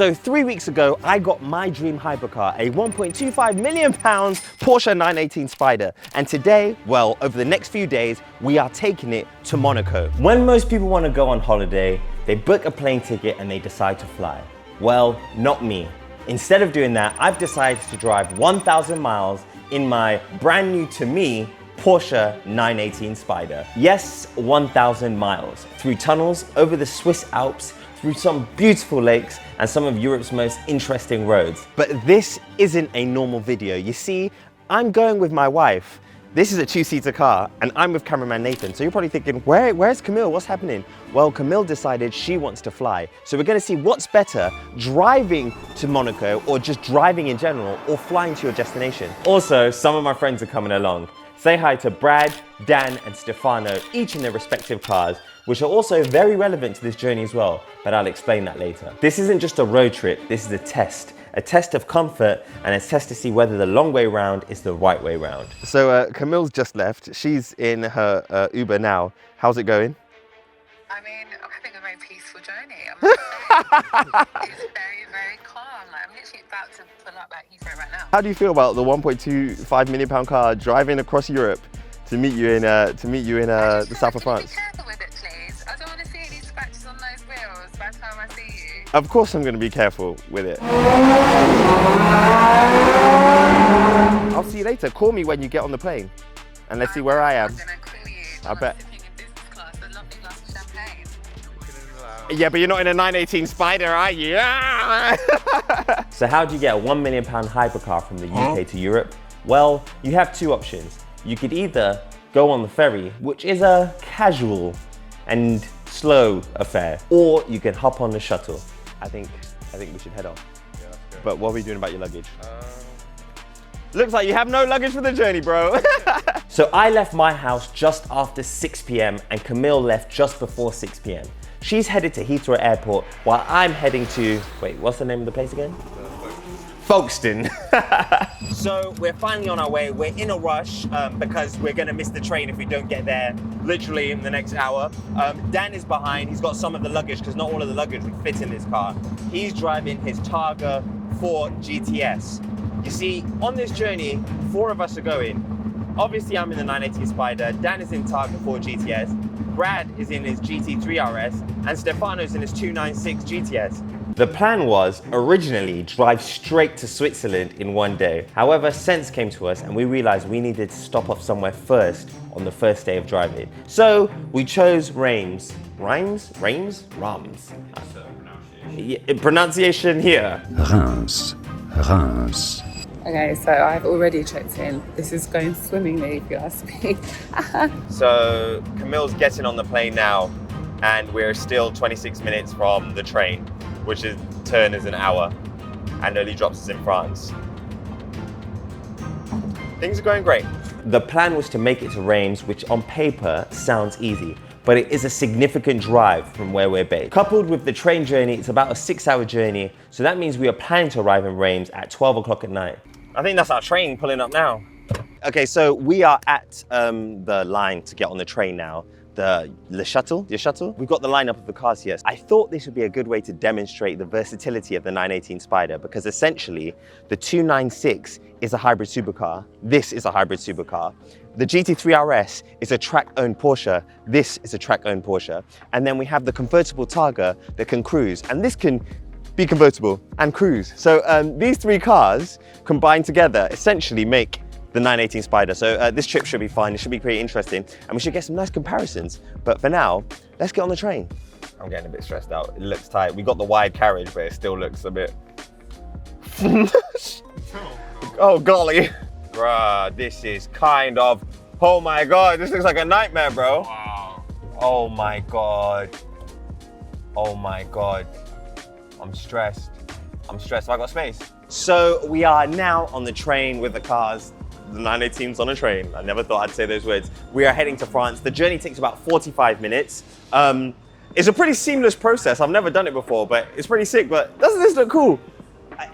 So 3 weeks ago, I got my dream hypercar, a £1.25 million Porsche 918 Spyder. And today, well, over the next few days, we are taking it to Monaco. When most people want to go on holiday, they book a plane ticket and they decide to fly. Well, not me. Instead of doing that, I've decided to drive 1,000 miles in my brand new to me Porsche 918 Spyder. Yes, 1,000 miles through tunnels, over the Swiss Alps, through some beautiful lakes and some of Europe's most interesting roads. But this isn't a normal video. You see, I'm going with my wife. This is a two-seater car and I'm with cameraman Nathan. So you're probably thinking, where's Camille? What's happening? Well, Camille decided she wants to fly. So we're gonna see what's better, driving to Monaco or just driving in general or flying to your destination. Also, some of my friends are coming along. Say hi to Brad, Dan, and Stefano, each in their respective cars, which are also very relevant to this journey as well, but I'll explain that later. This isn't just a road trip, this is a test of comfort and a test to see whether the long way round is the right way round. So Camille's just left. She's in her Uber now. How's it going? I mean, I'm having a very peaceful journey. It's very, very calm. Like, I'm literally about to pull up at Heathrow right now. How do you feel about the £1.25 million car driving across Europe to meet you in the south of France? Be careful with it, please. I don't want to see any scratches on those wheels by the time I see you. Of course I'm going to be careful with it. I'll see you later. Call me when you get on the plane and let's see where I am. I'm gonna call you. I bet. Sipping in business class, a lovely glass of champagne. Yeah, but you're not in a 918 Spyder, are you? So how do you get a £1 million hypercar from the UK to Europe? Well, you have two options. You could either go on the ferry, which is a casual and slow affair, or you can hop on the shuttle. I think we should head off. Yeah, that's good. But what are we doing about your luggage? Looks like you have no luggage for the journey, bro. So I left my house just after 6 p.m. and Camille left just before 6 p.m. She's headed to Heathrow Airport while I'm heading to, wait, what's the name of the place again? Folkestone. So we're finally on our way. We're in a rush because we're gonna miss the train if we don't get there literally in the next hour. Dan is behind. He's got some of the luggage because not all of the luggage would fit in this car. He's driving his Targa 4 GTS. You see, on this journey, 4 of us are going. Obviously, I'm in the 918 Spyder. Dan is in Targa 4 GTS. Brad is in his GT3 RS, and Stefano's in his 296 GTS. The plan was originally drive straight to Switzerland in one day. However, sense came to us and we realized we needed to stop off somewhere first on the first day of driving. So we chose Reims. Reims? Pronunciation here. Reims. Reims. Okay, so I've already checked in. This is going swimmingly, if you ask me. So Camille's getting on the plane now and we're still 26 minutes from the train, which is turn is an hour and only drops us in France. Things are going great. The plan was to make it to Reims, which on paper sounds easy, but it is a significant drive from where we're based. Coupled with the train journey, it's about a 6-hour journey, so that means we are planning to arrive in Reims at 12 o'clock at night. I think that's our train pulling up now. Okay, so we are at the line to get on the train now. The shuttle. We've got the lineup of the cars here. I thought this would be a good way to demonstrate the versatility of the 918 Spyder because essentially the 296 is a hybrid supercar. This is a hybrid supercar. The GT3 RS is a track-owned Porsche. This is a track-owned Porsche. And then we have the convertible Targa that can cruise. And this can be convertible and cruise. So these 3 cars combined together essentially make the 918 Spyder. So this trip should be fun. It should be pretty interesting. And we should get some nice comparisons. But for now, let's get on the train. I'm getting a bit stressed out. It looks tight. We got the wide carriage, but it still looks a bit... Oh, golly. Bruh, this is kind of... Oh my God, this looks like a nightmare, bro. Wow. Oh my God. Oh my God. I'm stressed. Have I got space? So we are now on the train with the cars. The 918's on a train. I never thought I'd say those words. We are heading to France. The journey takes about 45 minutes. It's a pretty seamless process. I've never done it before, but it's pretty sick. But doesn't this look cool?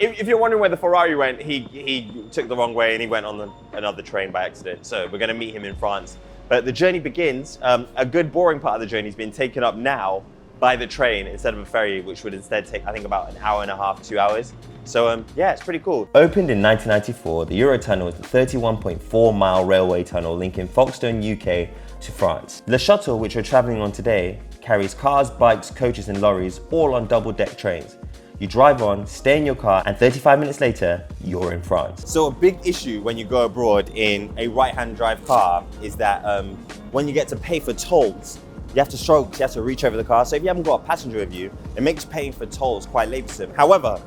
If you're wondering where the Ferrari went, he took the wrong way and he went on another train by accident. So we're gonna meet him in France. But the journey begins. A good boring part of the journey has been taken up now by the train instead of a ferry, which would instead take, I think, about an hour and a half, 2 hours. So yeah, it's pretty cool. Opened in 1994, the Eurotunnel is the 31.4-mile railway tunnel linking Folkestone, UK to France. The shuttle, which we're traveling on today, carries cars, bikes, coaches and lorries, all on double-deck trains. You drive on, stay in your car, and 35 minutes later, you're in France. So a big issue when you go abroad in a right-hand drive car is that when you get to pay for tolls, you have to struggle because you have to reach over the car. So if you haven't got a passenger with you, it makes paying for tolls quite laboursome. However,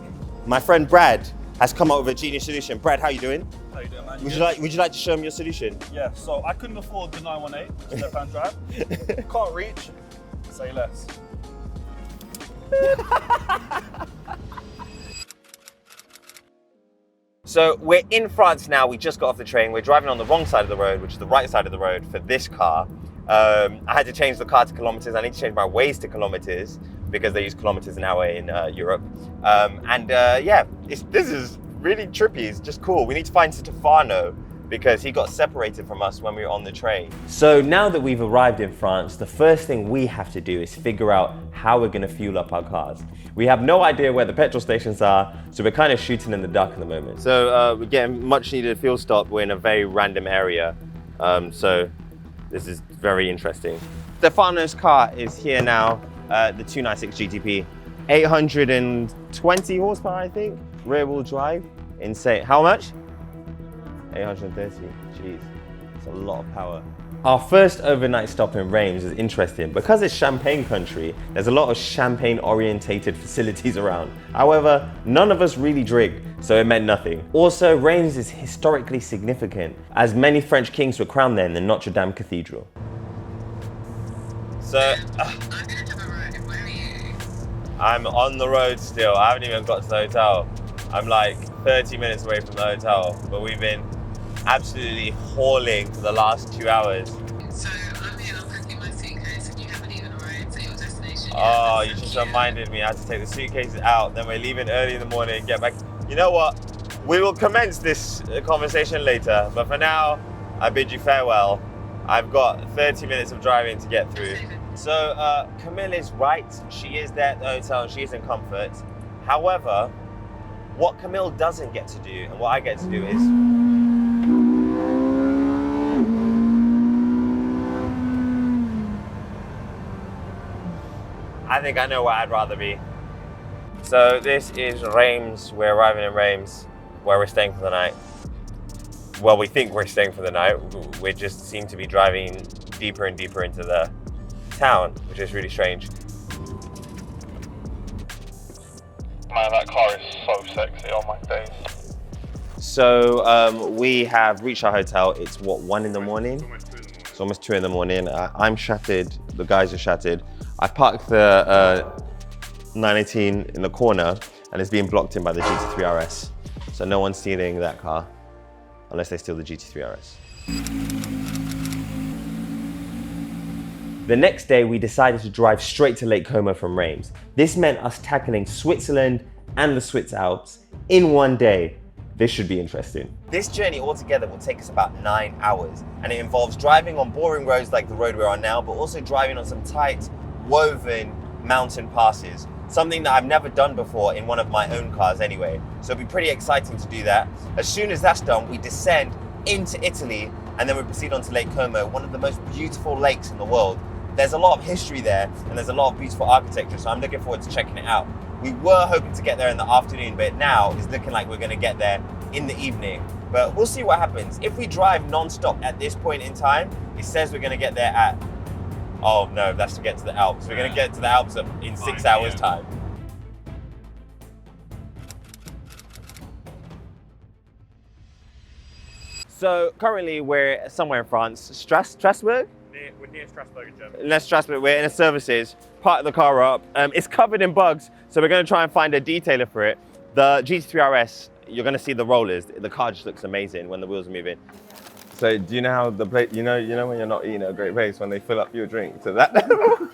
my friend Brad has come up with a genius solution. Brad, how you doing? How you doing, man? Would you like to show him your solution? Yeah, so I couldn't afford the 918, it's left-hand drive. Can't reach, say less. So we're in France now. We just got off the train. We're driving on the wrong side of the road, which is the right side of the road for this car. I had to change the car to kilometers. I need to change my ways to kilometers because they use kilometers an hour in Europe. Yeah, this is really trippy. It's just cool. We need to find Stefano because he got separated from us when we were on the train. So now that we've arrived in France, the first thing we have to do is figure out how we're gonna fuel up our cars. We have no idea where the petrol stations are, so we're kind of shooting in the dark at the moment. So we're getting much needed fuel stop. We're in a very random area. So this is very interesting. Stefano's car is here now, the 296 GTP. 820 horsepower, I think. Rear wheel drive, insane. How much? 830, jeez, it's a lot of power. Our first overnight stop in Reims is interesting. Because it's Champagne country, there's a lot of Champagne orientated facilities around. However, none of us really drink, so it meant nothing. Also, Reims is historically significant, as many French kings were crowned there in the Notre Dame Cathedral. So, I'm gonna have a ride. Where are you? I'm on the road still. I haven't even got to the hotel. I'm like 30 minutes away from the hotel, but we've been absolutely hauling for the last 2 hours. So I'm here unpacking my suitcase and you haven't even arrived at your destination yet. Oh, you just reminded me. I had to take the suitcases out, then we're leaving early in the morning and get back. You know what? We will commence this conversation later, but for now, I bid you farewell. I've got 30 minutes of driving to get through. So Camille is right. She is there at the hotel and she is in comfort. However, what Camille doesn't get to do and what I get to do is I think I know where I'd rather be. So this is Reims. We're arriving in Reims, where we're staying for the night. Well, we think we're staying for the night. We just seem to be driving deeper and deeper into the town, which is really strange. Man, that car is so sexy on my face. So we have reached our hotel. It's what, 1 in the morning? It's almost 2 in the morning. I'm shattered. The guys are shattered. I parked the 918 in the corner and it's being blocked in by the GT3 RS. So no one's stealing that car unless they steal the GT3 RS. The next day, we decided to drive straight to Lake Como from Reims. This meant us tackling Switzerland and the Swiss Alps in one day. This should be interesting. This journey altogether will take us about 9 hours, and it involves driving on boring roads like the road we're on now, but also driving on some tight, woven mountain passes. Something that I've never done before in one of my own cars anyway. So it'll be pretty exciting to do that. As soon as that's done, we descend into Italy, and then we proceed on to Lake Como, one of the most beautiful lakes in the world. There's a lot of history there, and there's a lot of beautiful architecture, so I'm looking forward to checking it out. We were hoping to get there in the afternoon, but now it's looking like we're gonna get there in the evening. But we'll see what happens. If we drive non-stop at this point in time, it says we're gonna get there at, oh no, that's to get to the Alps. We're gonna get to the Alps in 6 hours time. So currently we're somewhere in France, Strasbourg? We're near Strasbourg in Germany. Let's Strasbourg, we're in a services, park the car up. It's covered in bugs, so we're gonna try and find a detailer for it. The GT3 RS, you're gonna see the rollers. The car just looks amazing when the wheels are moving. So do you know how the plate, you know when you're not eating at a great place, when they fill up your drink to that level?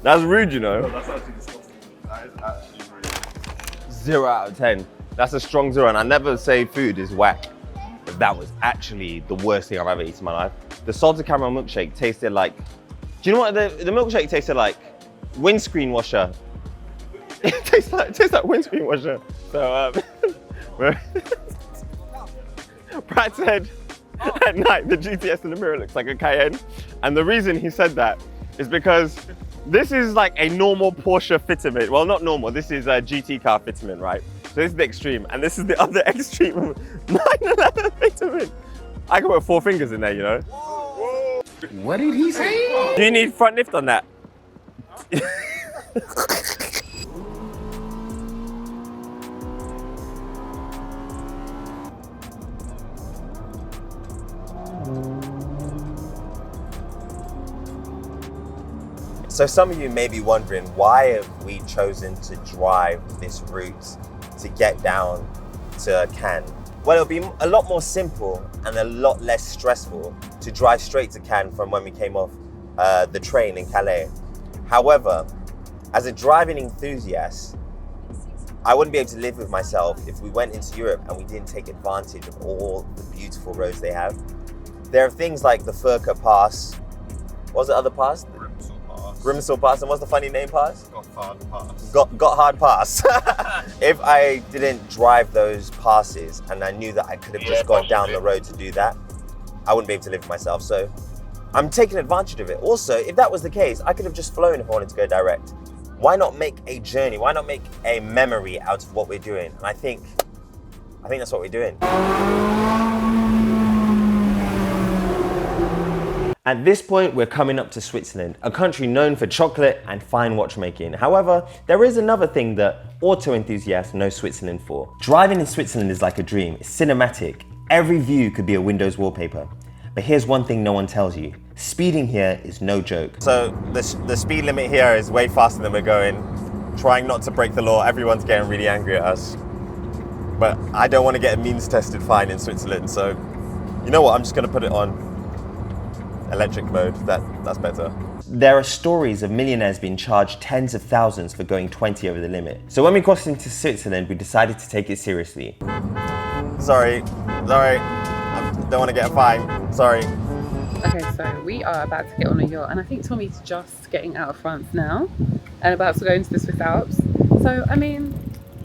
That's rude, you know. No, that's actually disgusting. That is actually rude. 0 out of 10. That's a strong 0, and I never say food is whack. But that was actually the worst thing I've ever eaten in my life. The salted caramel milkshake tasted like Do you know what the milkshake tasted like? Windscreen washer. It tastes like windscreen washer. So, Brad said at night the GTS in the mirror looks like a Cayenne. And the reason he said that is because this is like a normal Porsche fitment. Well, not normal, this is a GT car fitment, right? So this is the extreme, and this is the other extreme 911 fitment. I can put 4 fingers in there, you know? What did he say? Do you need front lift on that? So some of you may be wondering, why have we chosen to drive this route to get down to Cannes? Well, it'll be a lot more simple and a lot less stressful to drive straight to Cannes from when we came off the train in Calais. However, as a driving enthusiast, I wouldn't be able to live with myself if we went into Europe and we didn't take advantage of all the beautiful roads they have. There are things like the Furka Pass. What's the other pass? Grimsel Pass, and what's the funny name pass? Gotthard Pass. Gotthard Pass. If I didn't drive those passes and I knew that I could have just gone down the road to do that, I wouldn't be able to live with myself. So I'm taking advantage of it. Also, if that was the case, I could have just flown if I wanted to go direct. Why not make a journey? Why not make a memory out of what we're doing? And I think that's what we're doing. At this point, we're coming up to Switzerland, a country known for chocolate and fine watchmaking. However, there is another thing that auto enthusiasts know Switzerland for. Driving in Switzerland is like a dream. It's cinematic. Every view could be a Windows wallpaper. But here's one thing no one tells you. Speeding here is no joke. So the speed limit here is way faster than we're going. Trying not to break the law. Everyone's getting really angry at us. But I don't want to get a means tested fine in Switzerland. So you know what? I'm just going to put it on electric mode. That's better. There are stories of millionaires being charged tens of thousands for going 20 over the limit. So when we crossed into Switzerland, we decided to take it seriously. Sorry, I don't want to get a fine, sorry. Okay, so we are about to get on a yacht, and I think Tommy's just getting out of France now and about to go into the Swiss Alps. So, I mean,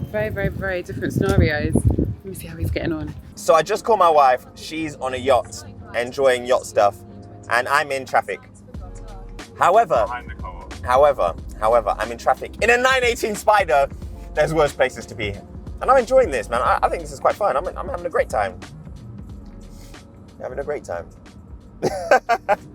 very, very, very different scenarios. Let me see how he's getting on. So I just called my wife, she's on a yacht, enjoying yacht stuff, and I'm in traffic. However, I'm in traffic. In a 918 Spyder, there's worse places to be. And I'm enjoying this, man. I think this is quite fun. I'm having a great time. Having a great time.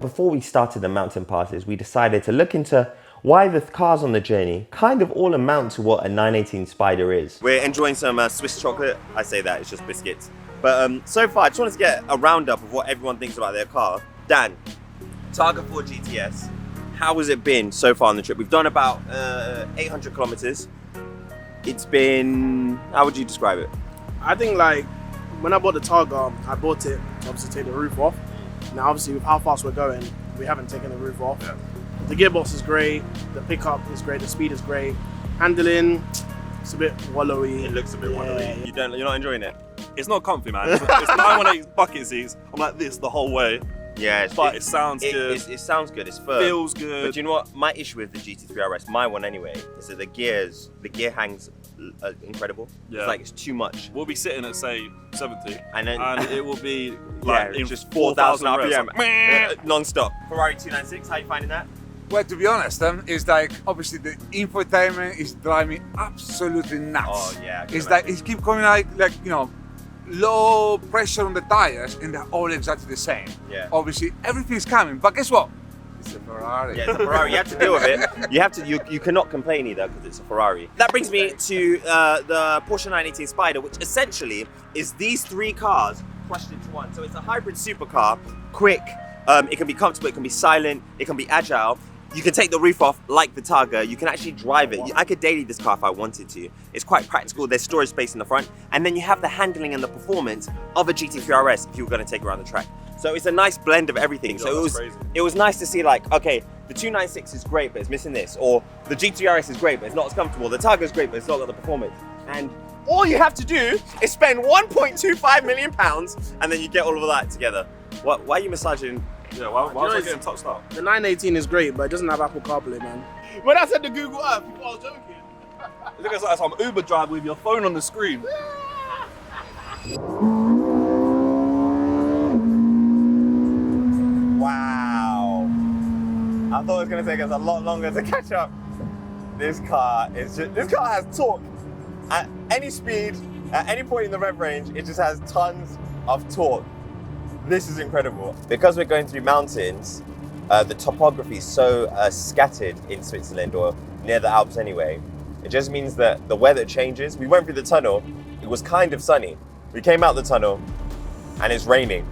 Before we started the mountain passes, we decided to look into why the cars on the journey kind of all amount to what a 918 Spyder is. We're enjoying some Swiss chocolate. I say that, it's just biscuits. But so far, I just wanted to get a roundup of what everyone thinks about their car. Dan, Targa 4 GTS, how has it been so far on the trip? We've done about 800 kilometers. It's been, how would you describe it? I think like, when I bought the Targa, I bought it to obviously take the roof off. Now obviously with how fast we're going, we haven't taken the roof off. Yeah. The gearbox is great, the pickup is great, the speed is great. Handling, it's a bit wallowy. It looks a bit wallowy. Yeah. You're not enjoying it? It's not comfy, man. It's 918 bucket seats. I'm like this the whole way. Yeah, but it sounds good. It sounds good. It's firm. Feels good. But you know what? My issue with the GT3 RS, my one anyway, is that the gear hangs incredible. Yeah. It's like it's too much. We'll be sitting at say 70, and it will be like yeah, in just 4,000 RPM, like, non-stop. Ferrari 296. How are you finding that? Well, to be honest, it's like obviously the infotainment is driving me absolutely nuts. Oh yeah. It's like it keeps coming like you know, low pressure on the tires, and they're all exactly the same. Yeah. Obviously, everything's coming, but guess what? It's a Ferrari. Yeah, it's a Ferrari. You have to deal with it. You cannot complain either because it's a Ferrari. That brings me to the Porsche 918 Spyder, which essentially is these three cars crushed into one. So it's a hybrid supercar, quick. It can be comfortable. It can be silent. It can be agile. You can take the roof off like the Targa. You can actually drive it. I could daily this car if I wanted to. It's quite practical. There's storage space in the front. And then you have the handling and the performance of a GT3 RS if you were going to take it around the track. So it's a nice blend of everything. So it was nice to see like, okay, the 296 is great, but it's missing this. Or the GT3 RS is great, but it's not as comfortable. The Targa is great, but it's not got the performance. And all you have to do is spend £1.25 million and then you get all of that together. Why are you massaging Yeah, why know was I it's- getting touched up? The 918 is great, but it doesn't have Apple CarPlay, man. When I said the Google Earth, people I was joking. Look at like some Uber driver with your phone on the screen. Wow. I thought it was going to take us a lot longer to catch up. This car has torque. At any speed, at any point in the rev range, it just has tons of torque. This is incredible. Because we're going through mountains, the topography is so scattered in Switzerland, or near the Alps anyway. It just means that the weather changes. We went through the tunnel, it was kind of sunny. We came out the tunnel and it's raining.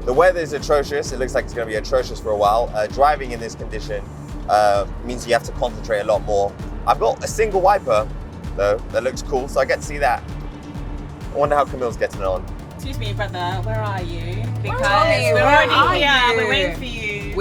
The weather is atrocious. It looks like it's going to be atrocious for a while. Driving in this condition means you have to concentrate a lot more. I've got a single wiper though, that looks cool, so I get to see that. I wonder how Camille's getting on. Excuse me, brother, where are you? Because Tomi, we're where already are here, you? we're waiting for you.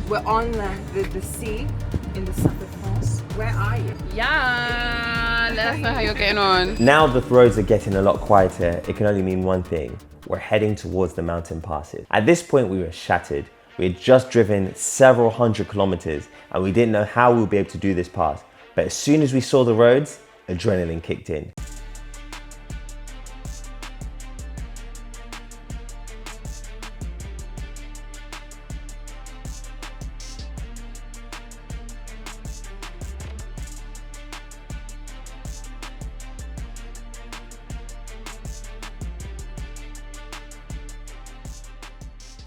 We're on the sea in the south of France. Where are you? Yeah, let us know how you're getting on. Now the roads are getting a lot quieter. It can only mean one thing. We're heading towards the mountain passes. At this point, we were shattered. We had just driven several hundred kilometers and we didn't know how we would be able to do this pass. But as soon as we saw the roads, adrenaline kicked in.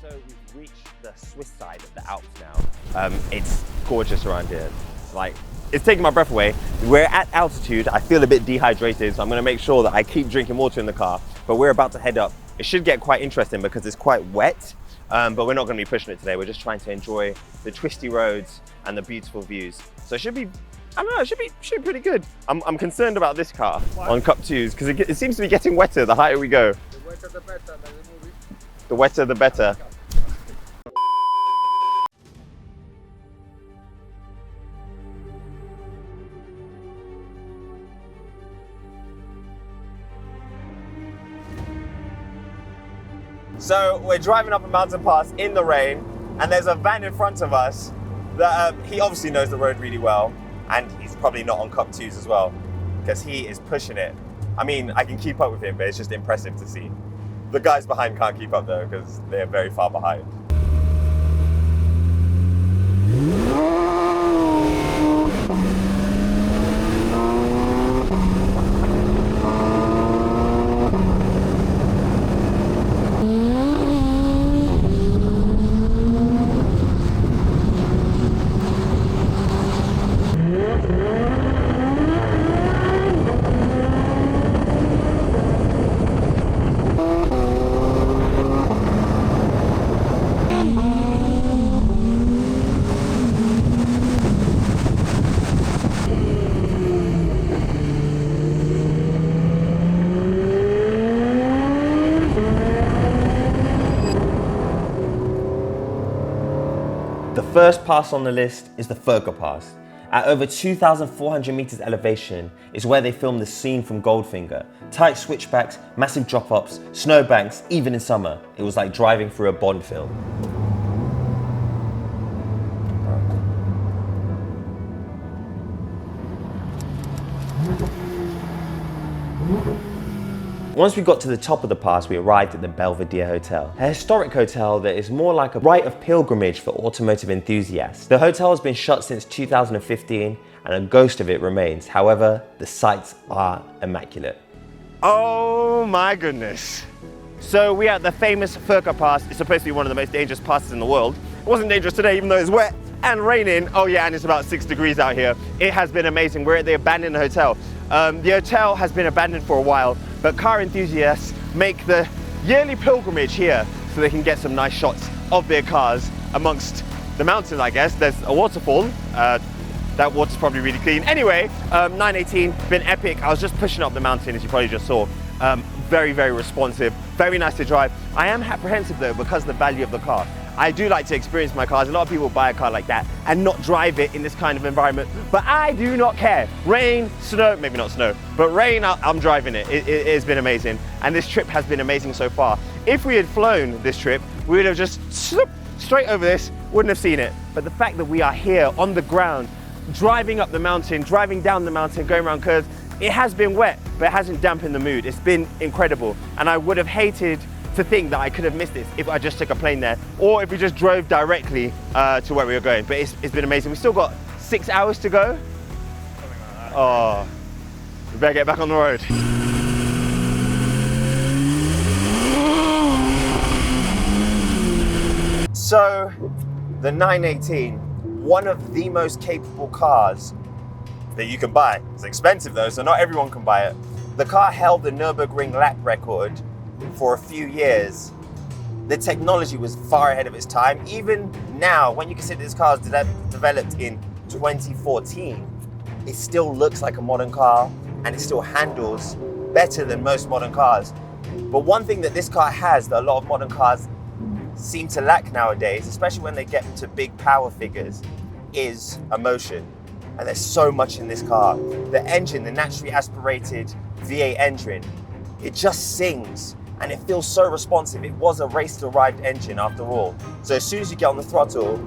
So we've reached the Swiss side of the Alps now. It's gorgeous around here. Like, it's taking my breath away. We're at altitude. I feel a bit dehydrated, so I'm gonna make sure that I keep drinking water in the car. But we're about to head up. It should get quite interesting because it's quite wet, but we're not gonna be pushing it today. We're just trying to enjoy the twisty roads and the beautiful views. So it should be, I don't know, it should be pretty good. I'm concerned about this car on Cup 2s because it seems to be getting wetter the higher we go. The wetter the better, like the movie. The wetter the better. So we're driving up a mountain pass in the rain and there's a van in front of us that he obviously knows the road really well, and he's probably not on Cup 2s as well because he is pushing it. I mean, I can keep up with him, but it's just impressive to see. The guys behind can't keep up though because they're very far behind. The first pass on the list is the Ferga Pass. At over 2,400 meters elevation is where they filmed the scene from Goldfinger. Tight switchbacks, massive drop-ups, snowbanks, even in summer. It was like driving through a Bond film. Once we got to the top of the pass, we arrived at the Belvedere Hotel, a historic hotel that is more like a rite of pilgrimage for automotive enthusiasts. The hotel has been shut since 2015 and a ghost of it remains. However, the sights are immaculate. Oh my goodness. So we are at the famous Ferga Pass. It's supposed to be one of the most dangerous passes in the world. It wasn't dangerous today, even though it's wet and raining. Oh yeah, and it's about 6 degrees out here. It has been amazing. We're at the abandoned hotel. The hotel has been abandoned for a while, but car enthusiasts make the yearly pilgrimage here so they can get some nice shots of their cars amongst the mountains, I guess. There's a waterfall. That water's probably really clean. Anyway, 918, been epic. I was just pushing up the mountain, as you probably just saw. Very, very responsive, very nice to drive. I am apprehensive though because of the value of the car. I do like to experience my cars. A lot of people buy a car like that and not drive it in this kind of environment, but I do not care. Rain, snow, maybe not snow, but rain, I'm driving it. It has been amazing. And this trip has been amazing so far. If we had flown this trip, we would have just straight over this, wouldn't have seen it. But the fact that we are here on the ground, driving up the mountain, driving down the mountain, going around curves, it has been wet, but it hasn't dampened the mood. It's been incredible. And I would have hated to think that I could have missed this if I just took a plane there, or if we just drove directly to where we were going. But it's been amazing. We've still got 6 hours to go. Oh, we better get back on the road. So, the 918, one of the most capable cars that you can buy. It's expensive though, so not everyone can buy it. The car held the Nürburgring lap record for a few years. The technology was far ahead of its time. Even now, when you consider this car was developed in 2014, it still looks like a modern car and it still handles better than most modern cars. But one thing that this car has that a lot of modern cars seem to lack nowadays, especially when they get to big power figures, is emotion. And there's so much in this car. The engine, the naturally aspirated V8 engine, it just sings and it feels so responsive. It was a race-derived engine after all. So as soon as you get on the throttle,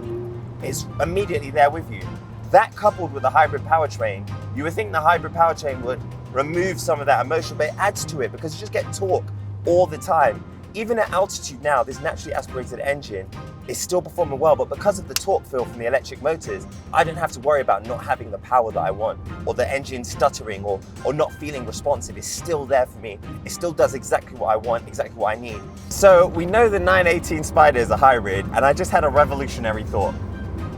it's immediately there with you. That coupled with the hybrid powertrain, you would think the hybrid powertrain would remove some of that emotion, but it adds to it because you just get torque all the time. Even at altitude now, this naturally aspirated engine is still performing well, but because of the torque feel from the electric motors, I don't have to worry about not having the power that I want, or the engine stuttering, or not feeling responsive. It's still there for me. It still does exactly what I want, exactly what I need. So we know the 918 Spyder is a hybrid, and I just had a revolutionary thought.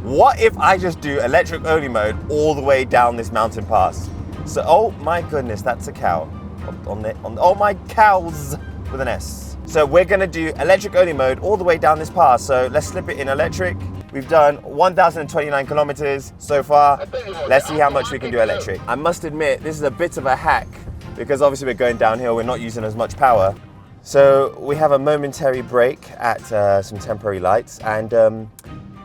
What if I just do electric only mode all the way down this mountain pass? So, oh my goodness, that's a cow. Oh my cows with an S. So we're gonna do electric only mode all the way down this pass. So let's slip it in electric. We've done 1,029 kilometers so far. Let's see how much we can do electric. I must admit, this is a bit of a hack because obviously we're going downhill, we're not using as much power. So we have a momentary break at some temporary lights, and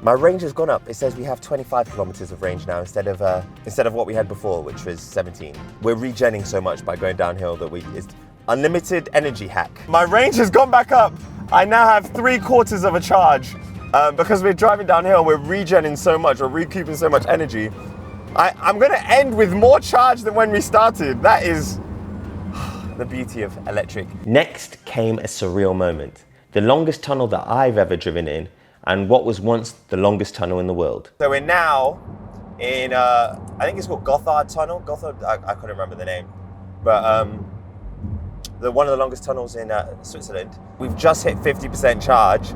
my range has gone up. It says we have 25 kilometers of range now instead of what we had before, which was 17. We're regenning so much by going downhill that it's unlimited energy hack. My range has gone back up. I now have 3/4 of a charge. Because we're driving downhill, we're regenning so much, we're recouping so much energy. I'm gonna end with more charge than when we started. That is the beauty of electric. Next came a surreal moment. The longest tunnel that I've ever driven in, and what was once the longest tunnel in the world. So we're now in, I think it's called Gotthard tunnel. Gotthard, I couldn't remember the name. But one of the longest tunnels in Switzerland. We've just hit 50% charge,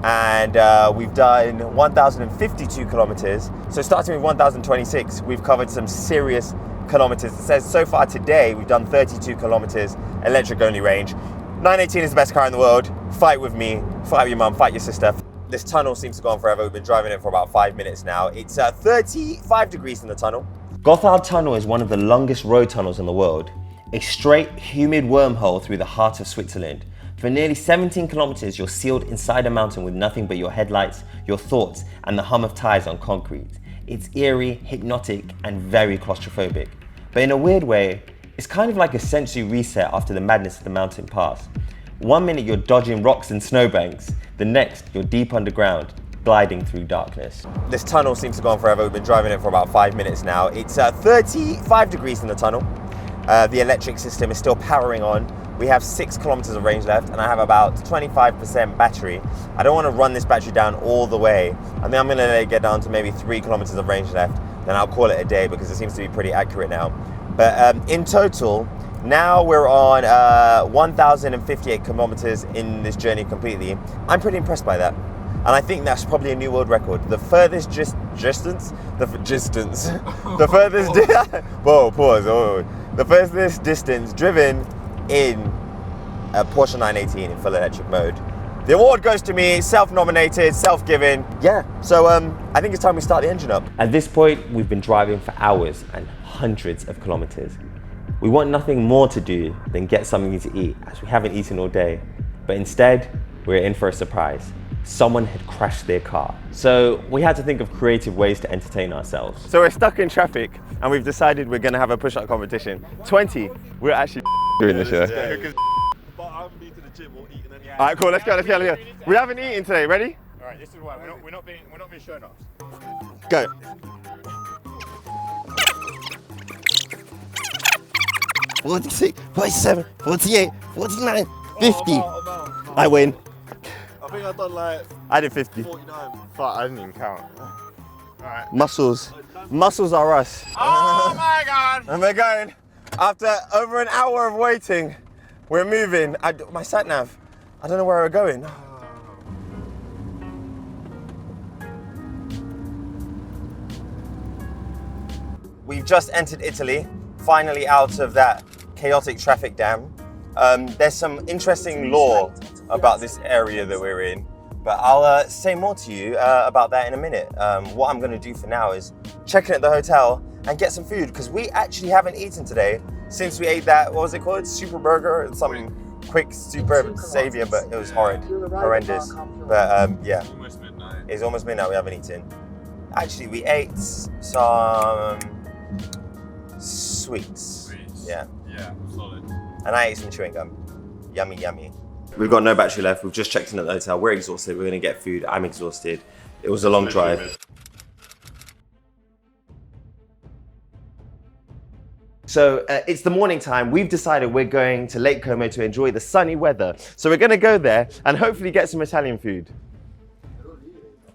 and we've done 1,052 kilometers. So starting with 1,026, we've covered some serious kilometers. It says so far today, we've done 32 kilometers electric only range. 918 is the best car in the world. Fight with me, fight with your mum, fight your sister. This tunnel seems to go on forever. We've been driving it for about 5 minutes now. It's 35 degrees in the tunnel. Gotthard Tunnel is one of the longest road tunnels in the world. A straight, humid wormhole through the heart of Switzerland. For nearly 17 kilometers, you're sealed inside a mountain with nothing but your headlights, your thoughts, and the hum of tires on concrete. It's eerie, hypnotic, and very claustrophobic. But in a weird way, it's kind of like a sensory reset after the madness of the mountain pass. 1 minute you're dodging rocks and snowbanks, the next you're deep underground, gliding through darkness. This tunnel seems to go on forever. We've been driving it for about 5 minutes now. It's 35 degrees in the tunnel. The electric system is still powering on. We have 6 kilometers of range left, and I have about 25% battery. I don't want to run this battery down all the way. I think I'm going to let it get down to maybe 3 kilometers of range left, then I'll call it a day because it seems to be pretty accurate now. But in total, now we're on 1,058 kilometers in this journey completely. I'm pretty impressed by that. And I think that's probably a new world record. The furthest distance, the furthest distance driven in a Porsche 918 in full electric mode. The award goes to me, self-nominated, self-given. Yeah, so I think it's time we start the engine up. At this point, we've been driving for hours and hundreds of kilometers. We want nothing more to do than get something to eat, as we haven't eaten all day. But instead, we're in for a surprise. Someone had crashed their car. So we had to think of creative ways to entertain ourselves. So we're stuck in traffic, and we've decided we're gonna have a push-up competition. 20, we're actually doing this year. But I haven't been to the gym or eaten anything. All right, cool, let's go. We haven't eaten today, ready? All Alright, this is why we're not being shown off. Go. $46, $47, $48, $49, $50. I win. I think I've done like I did 50. 49. Fuck, I didn't even count. Alright. Muscles. Muscles are us. Oh my god! And we're going. After over an hour of waiting, we're moving. My sat nav, I don't know where we're going. We've just entered Italy, finally out of that chaotic traffic jam. There's some interesting lore about this area that we're in, but I'll say more to you about that in a minute. What I'm gonna do for now is check in at the hotel and get some food, because we actually haven't eaten today since we ate that, what was it called? Super burger, some quick super savior, but it was horrendous. But yeah, it's almost midnight, we haven't eaten. Actually, we ate some sweets. Yeah. Yeah, solid. And I ate some chewing gum. Yummy, yummy. We've got no battery left. We've just checked in at the hotel. We're exhausted. We're gonna get food. I'm exhausted. It was a long drive. So it's the morning time. We've decided we're going to Lake Como to enjoy the sunny weather. So we're gonna go there and hopefully get some Italian food.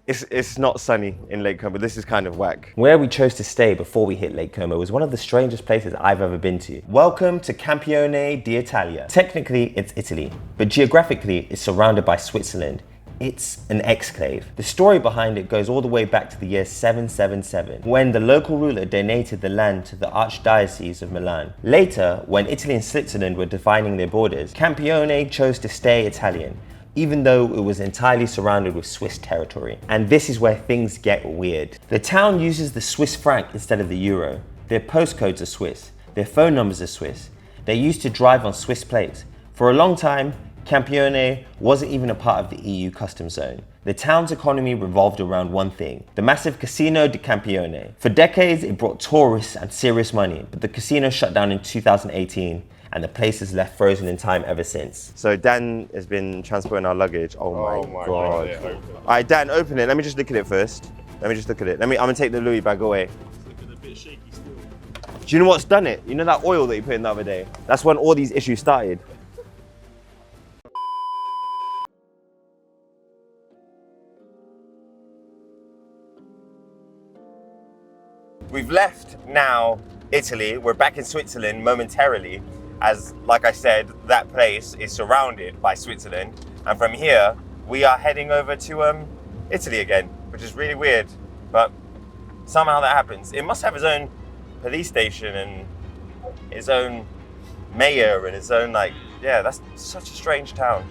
It's not sunny in Lake Como. This is kind of whack. Where we chose to stay before we hit Lake Como was one of the strangest places I've ever been to. Welcome to Campione d'Italia. Technically, it's Italy, but geographically, it's surrounded by Switzerland. It's an exclave. The story behind it goes all the way back to the year 777, when the local ruler donated the land to the Archdiocese of Milan. Later, when Italy and Switzerland were defining their borders, Campione chose to stay Italian, even though it was entirely surrounded with Swiss territory. And this is where things get weird. The town uses the Swiss franc instead of the euro. Their postcodes are Swiss. Their phone numbers are Swiss. They used to drive on Swiss plates. For a long time, Campione wasn't even a part of the EU customs zone. The town's economy revolved around one thing, the massive Casino di Campione. For decades, it brought tourists and serious money, but the casino shut down in 2018, and the place has left frozen in time ever since. So Dan has been transporting our luggage. Oh my God. Yeah, All right, Dan, open it. Let me just look at it first. Let me just look at it. I'm gonna take the Louis bag away. It's looking a bit shaky still. Do you know what's done it? You know that oil that you put in the other day? That's when all these issues started. We've left now Italy. We're back in Switzerland momentarily, as like I said, that place is surrounded by Switzerland. And from here, we are heading over to Italy again, which is really weird, but somehow that happens. It must have its own police station and its own mayor and its own, like, yeah, that's such a strange town.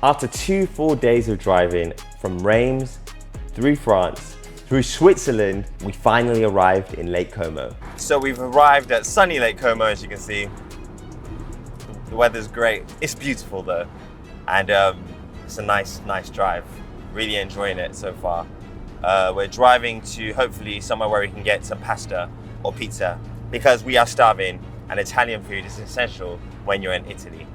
After 2 full days of driving from Reims through France, through Switzerland, we finally arrived in Lake Como. So we've arrived at sunny Lake Como, as you can see. The weather's great. It's beautiful though. And it's a nice drive. Really enjoying it so far. We're driving to hopefully somewhere where we can get some pasta or pizza, because we are starving and Italian food is essential when you're in Italy.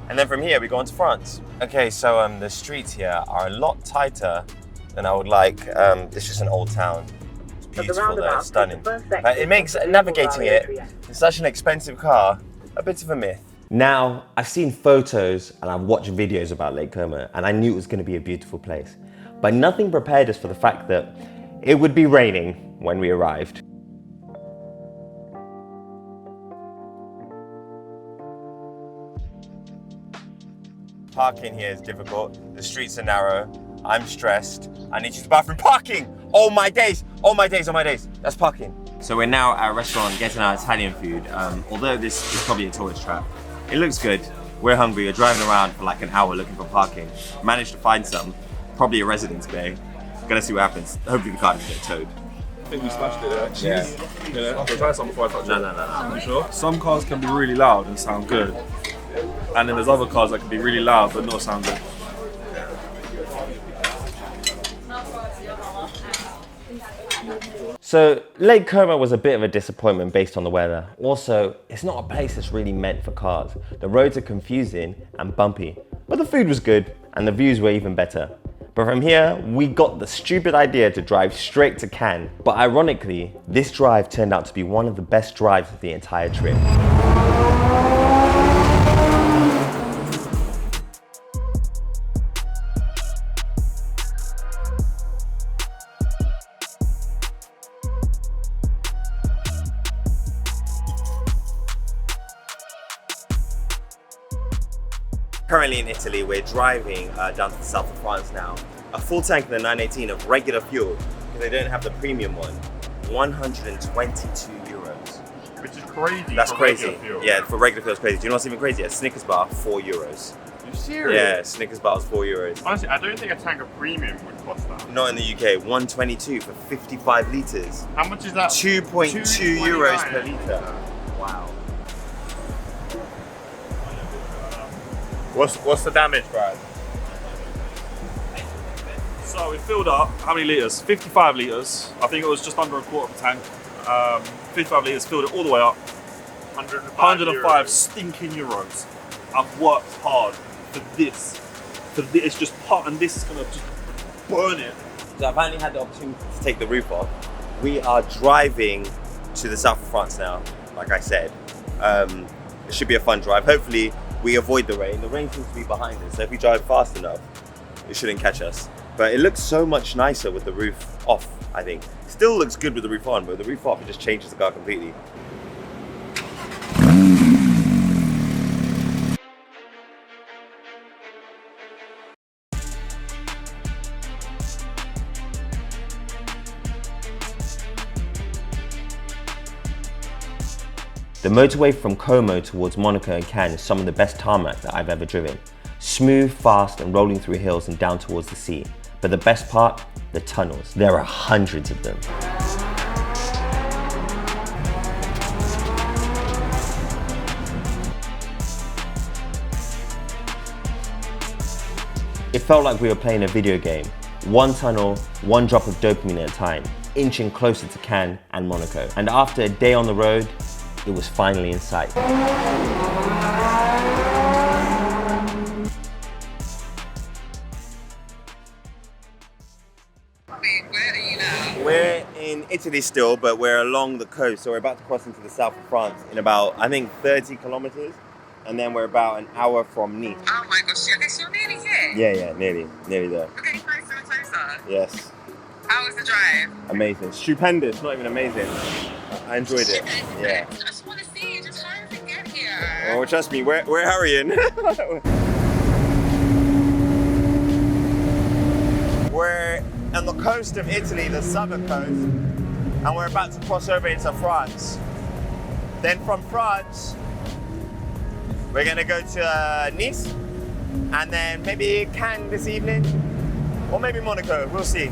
And then from here, we go on to France. Okay, so the streets here are a lot tighter than I would like. It's just an old town. It's beautiful though, it's stunning. But it makes navigating it in such an expensive car a bit of a myth. Now, I've seen photos and I've watched videos about Lake Como, and I knew it was going to be a beautiful place. But nothing prepared us for the fact that it would be raining when we arrived. Parking here is difficult. The streets are narrow. I'm stressed. I need to use the bathroom. Parking! Oh my days! Oh my days, oh my days. That's parking. So we're now at a restaurant getting our Italian food. Although this is probably a tourist trap. It looks good. We're hungry. We're driving around for like an hour looking for parking. Managed to find some. Probably a residence bay. Gonna see what happens. Hopefully the car doesn't get towed. I think we smashed it there. Yeah. Yeah. I'll try some before I touch it. No. You sure? Some cars can be really loud and sound good. And then there's other cars that can be really loud but not sound good. So Lake Como was a bit of a disappointment based on the weather. Also, it's not a place that's really meant for cars. The roads are confusing and bumpy. but the food was good and the views were even better. But from here, we got the stupid idea to drive straight to Cannes. But ironically, this drive turned out to be one of the best drives of the entire trip. Currently in Italy, we're driving down to the south of France now. A full tank of the 918 of regular fuel, because they don't have the premium one, 122 euros. Which is crazy. That's for crazy. regular fuel. Yeah, for regular fuel it's crazy. Do you know what's even crazier? Snickers bar, 4 euros. You're serious? Yeah, Snickers bar was 4 euros. Honestly, I don't think a tank of premium would cost that. Not in the UK, 122 for 55 litres. How much is that? 2.2 euros per litre. Wow. What's the damage, Brad? So we filled up, how many litres? 55 litres. I think it was just under a quarter of a tank. 55 litres, filled it all the way up. 105 stinking euros. I've worked hard for this. It's just hot and this is gonna just burn it. So I've finally had the opportunity to take the roof off. We are driving to the south of France now, like I said. It should be a fun drive. Hopefully we avoid the rain. The rain seems to be behind us, so if we drive fast enough, it shouldn't catch us. But it looks so much nicer with the roof off, I think. Still looks good with the roof on, but with the roof off, it just changes the car completely. The motorway from Como towards Monaco and Cannes is some of the best tarmac that I've ever driven. Smooth, fast, and rolling through hills and down towards the sea. But the best part, the tunnels. There are hundreds of them. It felt like we were playing a video game. One tunnel, one drop of dopamine at a time, inching closer to Cannes and Monaco. And after a day on the road, it was finally in sight. We're in Italy still, but we're along the coast, so we're about to cross into the south of France in about, I think, 30 kilometers, and then we're about an hour from Nice. Oh my gosh, so you're nearly here? Yeah, nearly there. We're getting closer and closer. Yes. How was the drive? Amazing. Stupendous, not even amazing. I enjoyed it. Yeah. I just want to see you, just hurry to get here. Oh, trust me, we're hurrying. We're on the coast of Italy, the southern coast, and we're about to cross over into France. Then from France, we're gonna go to Nice, and then maybe Cannes this evening, or maybe Monaco, we'll see.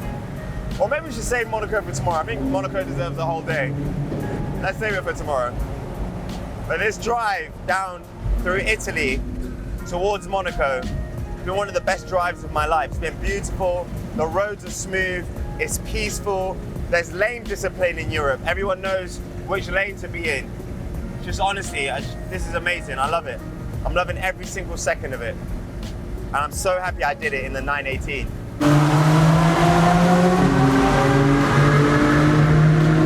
Or maybe we should save Monaco for tomorrow. I think Monaco deserves the whole day. Let's save it for tomorrow. But this drive down through Italy towards Monaco has been one of the best drives of my life. It's been beautiful, the roads are smooth, it's peaceful, there's lane discipline in Europe. Everyone knows which lane to be in. Just honestly, this is amazing, I love it. I'm loving every single second of it. And I'm so happy I did it in the 918.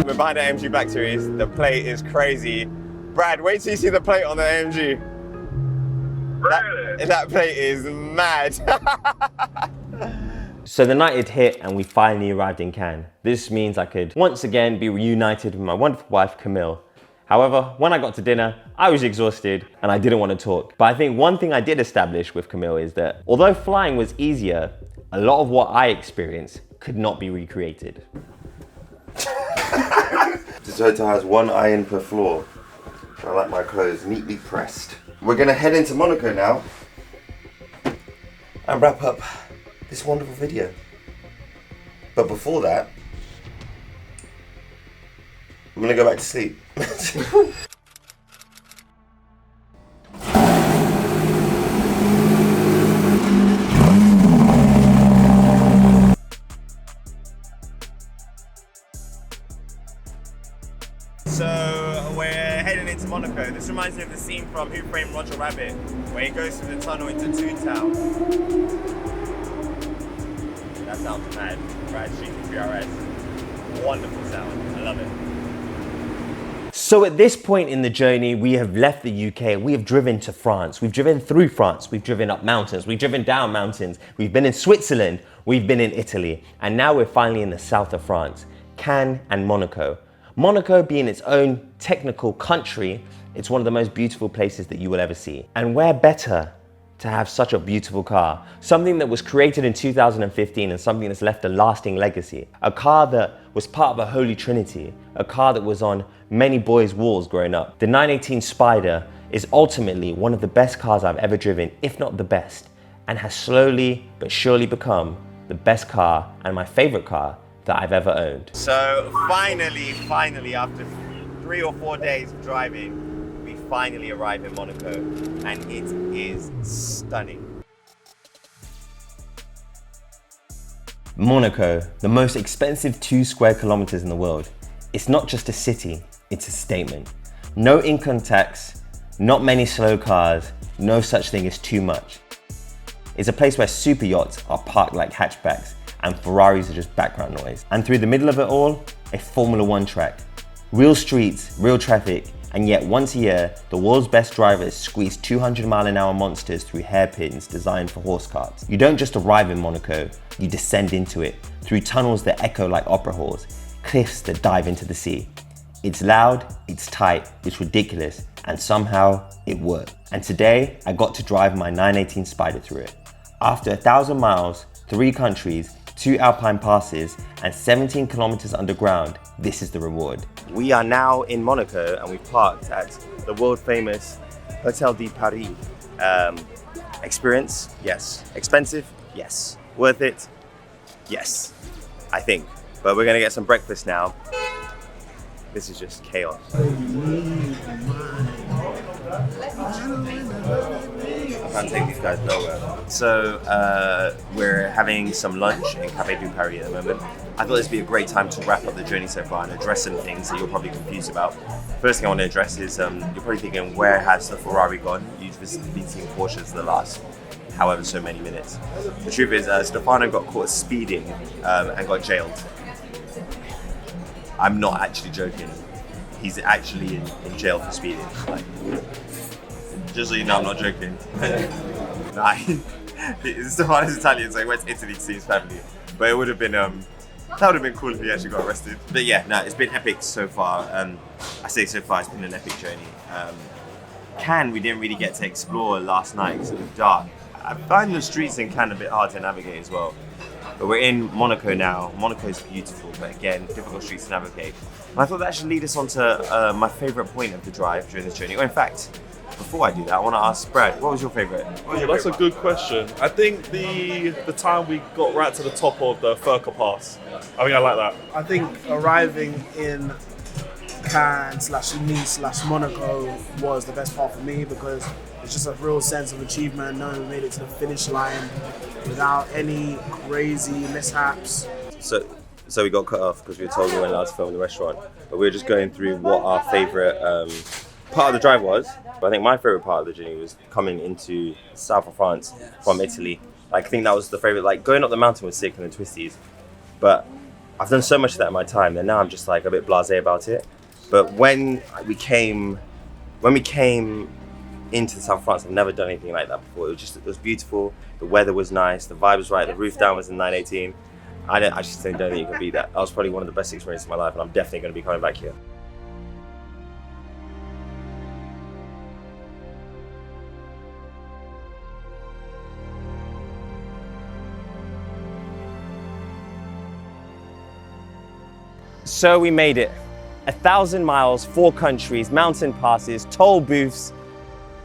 We're behind the AMG Black Series. The plate is crazy. Brad, wait till you see the plate on the AMG. Really? That plate is mad. So the night had hit and we finally arrived in Cannes. This means I could once again be reunited with my wonderful wife, Camille. However, when I got to dinner, I was exhausted and I didn't want to talk. But I think one thing I did establish with Camille is that although flying was easier, a lot of what I experienced could not be recreated. This hotel has one iron per floor. I like my clothes neatly pressed. We're gonna head into Monaco now and wrap up this wonderful video. But before that, I'm gonna go back to sleep. So we're heading into Monaco. This reminds me of the scene from Who Framed Roger Rabbit, where he goes through the tunnel into Toontown. That sounds mad. Porsche GT3 RS. Wonderful sound. I love it. So at this point in the journey, we have left the UK, we have driven to France, we've driven through France, we've driven up mountains, we've driven down mountains, we've been in Switzerland, we've been in Italy, and now we're finally in the south of France, Cannes and Monaco. Monaco being its own technical country, it's one of the most beautiful places that you will ever see. And where better to have such a beautiful car, something that was created in 2015 and something that's left a lasting legacy. A car that was part of a holy trinity, a car that was on many boys' walls growing up. The 918 Spyder is ultimately one of the best cars I've ever driven, if not the best, and has slowly but surely become the best car and my favorite car that I've ever owned. So finally, after 3 or 4 days of driving, we finally arrive in Monaco, and it is stunning. Monaco, the most expensive 2 square kilometers in the world. It's not just a city, it's a statement. No income tax, not many slow cars, no such thing as too much. It's a place where super yachts are parked like hatchbacks and Ferraris are just background noise. And through the middle of it all, a Formula 1 track. Real streets, real traffic, and yet once a year, the world's best drivers squeeze 200-mile-an-hour monsters through hairpins designed for horse carts. You don't just arrive in Monaco, you descend into it, through tunnels that echo like opera halls, cliffs that dive into the sea. It's loud, it's tight, it's ridiculous, and somehow it worked. And today, I got to drive my 918 Spyder through it. After 1,000 miles, 3 countries, 2 alpine passes, and 17 kilometers underground, this is the reward. We are now in Monaco and we've parked at the world famous Hotel de Paris. Experience? Yes. Expensive? Yes. Worth it? Yes, I think. But we're gonna get some breakfast now. This is just chaos. I can't take these guys nowhere. So we're having some lunch in Café du Paris at the moment. I thought this would be a great time to wrap up the journey so far and address some things that you're probably confused about. First thing I want to address is you're probably thinking, where has the Ferrari gone? You've been seeing Porsches the last however so many minutes. The truth is, Stefano got caught speeding and got jailed. I'm not actually joking. He's actually in jail for speeding. Like, just so you know, I'm not joking. Nah, Stefano's Italian, so he went to Italy to see his family. But it would have been, that would have been cool if he actually got arrested. But yeah, no, it's been epic so far. I say so far, it's been an epic journey. Cannes, we didn't really get to explore last night because it was dark. I find the streets in Cannes a bit hard to navigate as well. But we're in Monaco now. Monaco is beautiful, but again, difficult streets to navigate. And I thought that should lead us on to my favourite point of the drive during this journey. Or in fact, before I do that, I want to ask Brad, what was your favourite? That's a good question. I think the time we got right to the top of the Furka Pass, I think I like that. I think arriving in Cannes/Nice/Monaco was the best part for me because it's just a real sense of achievement, knowing we made it to the finish line without any crazy mishaps. So we got cut off because we were told we weren't allowed to film in the restaurant, but we were just going through what our favourite part of the drive was. But I think my favourite part of the journey was coming into the south of France from Italy. Like, I think that was the favourite. Like, going up the mountain was sick and the twisties, but I've done so much of that in my time that now I'm just like a bit blasé about it. But when we came into the south of France, I've never done anything like that before. It was beautiful. The weather was nice. The vibe was right. The roof down was in 918. I just don't think you can beat that. That was probably one of the best experiences of my life, and I'm definitely going to be coming back here. So we made it. 1,000 miles, 4 countries, mountain passes, toll booths,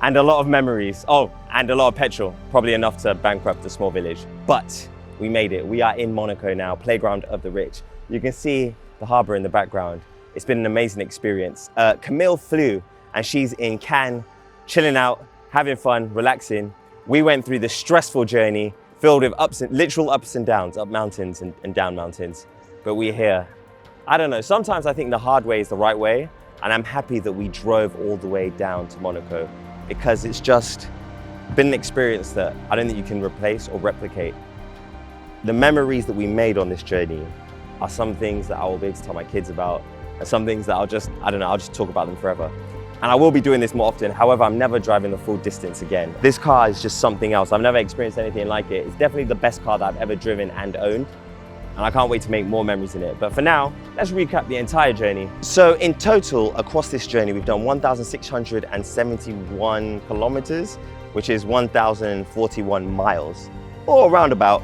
and a lot of memories. Oh, and a lot of petrol, probably enough to bankrupt a small village. But we made it. We are in Monaco now, playground of the rich. You can see the harbor in the background. It's been an amazing experience. Camille flew, and she's in Cannes, chilling out, having fun, relaxing. We went through the stressful journey, filled with literal ups and downs, up mountains and down mountains. But we're here. I don't know, sometimes I think the hard way is the right way, And I'm happy that we drove all the way down to Monaco because it's just been an experience that I don't think you can replace or replicate. The memories that we made on this journey are some things that I will be able to tell my kids about, and some things that I'll just talk about them forever. And I will be doing this more often. However, I'm never driving the full distance again. This car is just something else. I've never experienced anything like it. It's definitely the best car that I've ever driven and owned. And I can't wait to make more memories in it. But for now, let's recap the entire journey. So in total, across this journey, we've done 1,671 kilometers, which is 1,041 miles, or roundabout.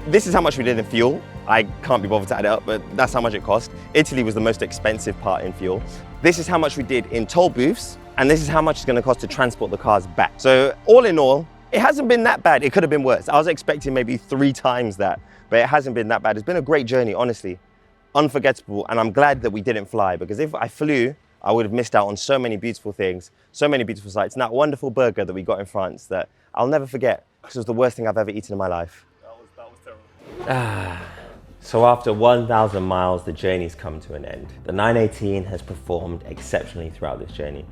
This is how much we did in fuel. I can't be bothered to add it up, but that's how much it cost. Italy was the most expensive part in fuel. This is how much we did in toll booths, and this is how much it's gonna cost to transport the cars back. So all in all, it hasn't been that bad. It could have been worse. I was expecting maybe 3 times that, but it hasn't been that bad. It's been a great journey, honestly. Unforgettable, and I'm glad that we didn't fly, because if I flew, I would have missed out on so many beautiful things, so many beautiful sights, and that wonderful burger that we got in France that I'll never forget, because it was the worst thing I've ever eaten in my life. That was terrible. So after 1,000 miles, the journey's come to an end. The 918 has performed exceptionally throughout this journey.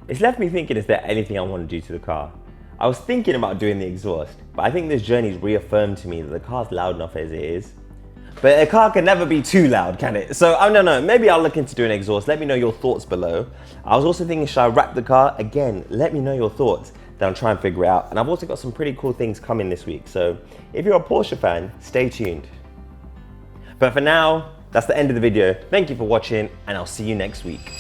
It's left me thinking, is there anything I want to do to the car? I was thinking about doing the exhaust, but I think this journey's reaffirmed to me that the car's loud enough as it is. But a car can never be too loud, can it? So, I don't know, maybe I'll look into doing exhaust. Let me know your thoughts below. I was also thinking, should I wrap the car? Again, let me know your thoughts. Then I'll try and figure it out. And I've also got some pretty cool things coming this week. So if you're a Porsche fan, stay tuned. But for now, that's the end of the video. Thank you for watching, and I'll see you next week.